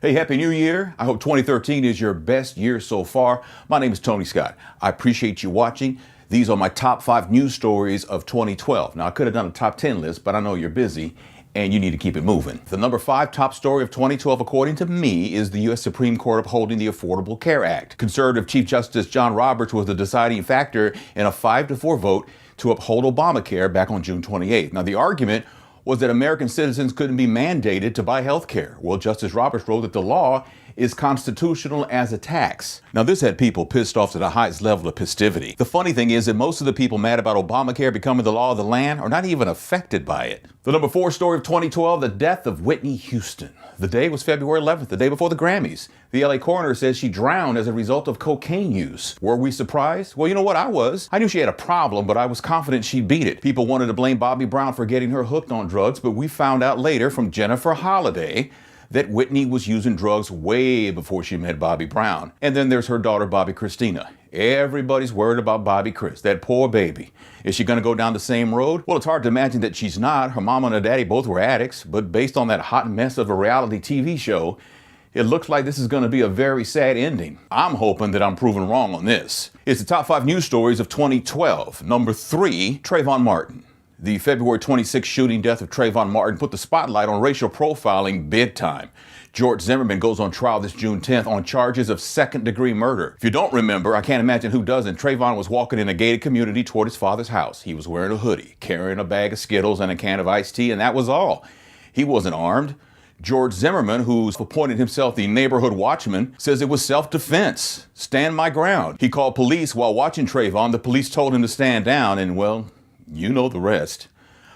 Hey, Happy New Year. I hope 2013 is your best year so far. My name is Tony Scott. I appreciate you watching. These are my top 5 news stories of 2012. Now, I could have done a top 10 list, but I know you're busy and you need to keep it moving. The number 5 top story of 2012, according to me, is the U.S. Supreme Court upholding the Affordable Care Act. Conservative Chief Justice John Roberts was the deciding factor in a 5-4 vote to uphold Obamacare back on June 28th. Now, the argument was that American citizens couldn't be mandated to buy health care. Well, Justice Roberts wrote that the law is constitutional as a tax. Now, this had people pissed off to the highest level of festivity. The funny thing is that most of the people mad about Obamacare becoming the law of the land are not even affected by it. The number 4 story of 2012, the death of Whitney Houston. The day was February 11th, the day before the Grammys. The LA coroner says she drowned as a result of cocaine use. Were we surprised? Well, you know what, I was. I knew she had a problem, but I was confident she'd beat it. People wanted to blame Bobby Brown for getting her hooked on drugs, but we found out later from Jennifer Holliday that Whitney was using drugs way before she met Bobby Brown. And then there's her daughter, Bobby Christina. Everybody's worried about Bobby Chris, that poor baby. Is she gonna go down the same road? Well, it's hard to imagine that she's not. Her mama and her daddy both were addicts, but based on that hot mess of a reality TV show, it looks like this is gonna be a very sad ending. I'm hoping that I'm proven wrong on this. It's the top 5 news stories of 2012. Number 3, Trayvon Martin. The February 26th shooting death of Trayvon Martin put the spotlight on racial profiling big time. George Zimmerman goes on trial this June 10th on charges of second-degree murder. If you don't remember, I can't imagine who doesn't, Trayvon was walking in a gated community toward his father's house. He was wearing a hoodie, carrying a bag of Skittles and a can of iced tea, and that was all. He wasn't armed. George Zimmerman, who's appointed himself the neighborhood watchman, says it was self-defense. Stand my ground. He called police while watching Trayvon. The police told him to stand down, and well, you know the rest.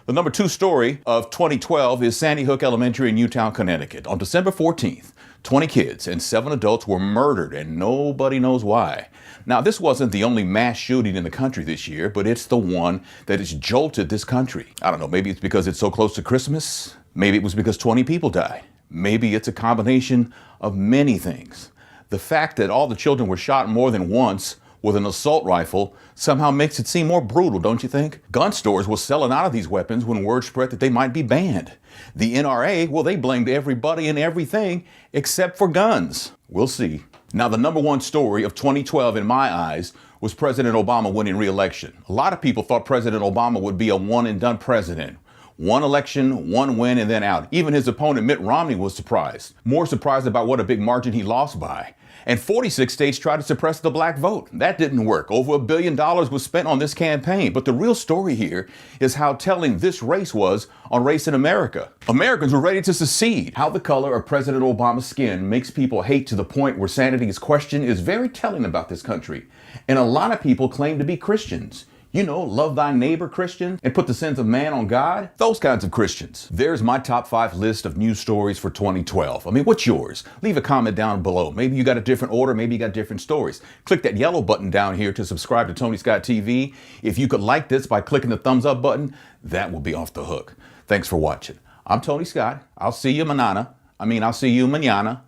The number 2 story of 2012 is Sandy Hook Elementary in Newtown, Connecticut. On December 14th, 20 kids and 7 adults were murdered, and nobody knows why. Now, this wasn't the only mass shooting in the country this year, but it's the one that has jolted this country. I don't know, maybe it's because it's so close to Christmas. Maybe it was because 20 people died. Maybe it's a combination of many things. The fact that all the children were shot more than once with an assault rifle somehow makes it seem more brutal, don't you think? Gun stores were selling out of these weapons when word spread that they might be banned. The NRA, well, they blamed everybody and everything except for guns. We'll see. Now, the number 1 story of 2012 in my eyes was President Obama winning re-election. A lot of people thought President Obama would be a one-and-done president. One election, one win, and then out. Even his opponent, Mitt Romney, was surprised. More surprised about what a big margin he lost by. And 46 states tried to suppress the black vote. That didn't work. Over $1 billion was spent on this campaign. But the real story here is how telling this race was on Race in America. Americans were ready to secede. How the color of President Obama's skin makes people hate to the point where sanity is questioned is very telling about this country. And a lot of people claim to be Christians. You know, love thy neighbor Christians and put the sins of man on God. Those kinds of Christians. There's my top 5 list of news stories for 2012. I mean, what's yours? Leave a comment down below. Maybe you got a different order. Maybe you got different stories. Click that yellow button down here to subscribe to Tony Scott TV. If you could like this by clicking the thumbs up button, that will be off the hook. Thanks for watching. I'm Tony Scott. I'll see you manana. I'll see you mañana.